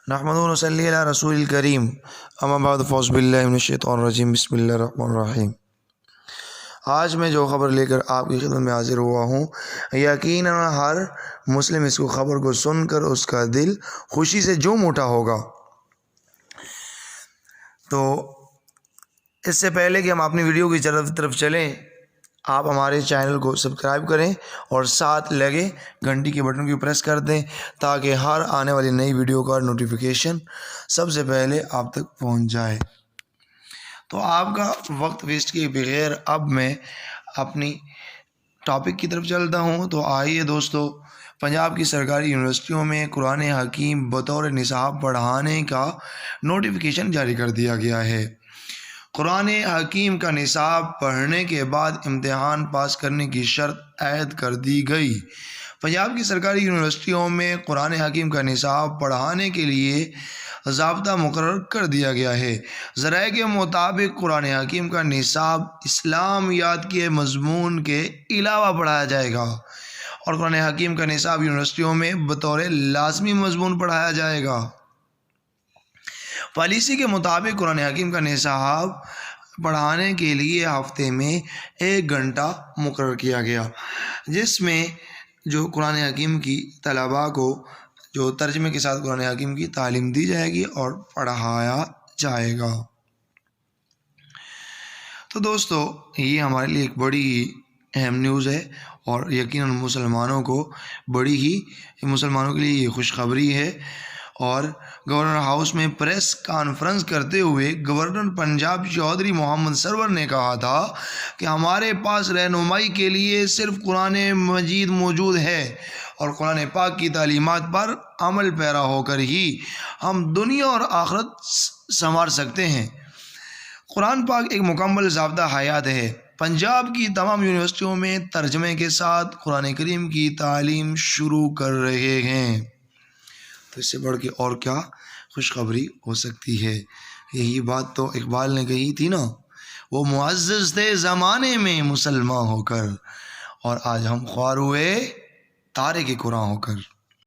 نحمدہ و نصلی علی رسول الکریم اما بعد فاعوذ باللہ من الشیطان الرجیم بسم اللہ الرحمن الرحیم۔ آج میں جو خبر لے کر آپ کی خدمت میں حاضر ہوا ہوں، یقیناً ہر مسلم اس کو خبر کو سن کر اس کا دل خوشی سے جھوم اٹھا ہوگا۔ تو اس سے پہلے کہ ہم اپنی ویڈیو کی طرف چلیں، آپ ہمارے چینل کو سبسکرائب کریں اور ساتھ لگے گھنٹی کے بٹن کو پریس کر دیں تاکہ ہر آنے والی نئی ویڈیو کا نوٹیفیکیشن سب سے پہلے آپ تک پہنچ جائے۔ تو آپ کا وقت ویسٹ کیے بغیر اب میں اپنی ٹاپک کی طرف چلتا ہوں۔ تو آئیے دوستو، پنجاب کی سرکاری یونیورسٹیوں میں قرآن حکیم بطور نصاب پڑھانے کا نوٹیفیکیشن جاری کر دیا گیا ہے۔ قرآن حکیم کا نصاب پڑھنے کے بعد امتحان پاس کرنے کی شرط عائد کر دی گئی۔ پنجاب کی سرکاری یونیورسٹیوں میں قرآن حکیم کا نصاب پڑھانے کے لیے ضابطہ مقرر کر دیا گیا ہے۔ ذرائع کے مطابق قرآن حکیم کا نصاب اسلامیات کے مضمون کے علاوہ پڑھایا جائے گا اور قرآن حکیم کا نصاب یونیورسٹیوں میں بطور لازمی مضمون پڑھایا جائے گا۔ پالیسی کے مطابق قرآن حکیم کا نصاب پڑھانے کے لیے ہفتے میں 1 گھنٹہ مقرر کیا گیا، جس میں جو قرآن حکیم کی طلباء کو جو ترجمے کے ساتھ قرآن حکیم کی تعلیم دی جائے گی اور پڑھایا جائے گا۔ تو دوستو، یہ ہمارے لیے ایک بڑی اہم نیوز ہے اور یقیناً مسلمانوں کے لیے یہ خوشخبری ہے۔ اور گورنر ہاؤس میں پریس کانفرنس کرتے ہوئے گورنر پنجاب چودھری محمد سرور نے کہا تھا کہ ہمارے پاس رہنمائی کے لیے صرف قرآن مجید موجود ہے اور قرآن پاک کی تعلیمات پر عمل پیرا ہو کر ہی ہم دنیا اور آخرت سنوار سکتے ہیں۔ قرآن پاک ایک مکمل ضابطہ حیات ہے۔ پنجاب کی تمام یونیورسٹیوں میں ترجمے کے ساتھ قرآن کریم کی تعلیم شروع کر رہے ہیں۔ تو اس سے بڑھ کے اور کیا خوشخبری ہو سکتی ہے؟ یہی بات تو اقبال نے کہی تھی نا، وہ معزز تھے زمانے میں مسلمان ہو کر، اور آج ہم خوار ہوئے تارے کے قرآن ہو کر۔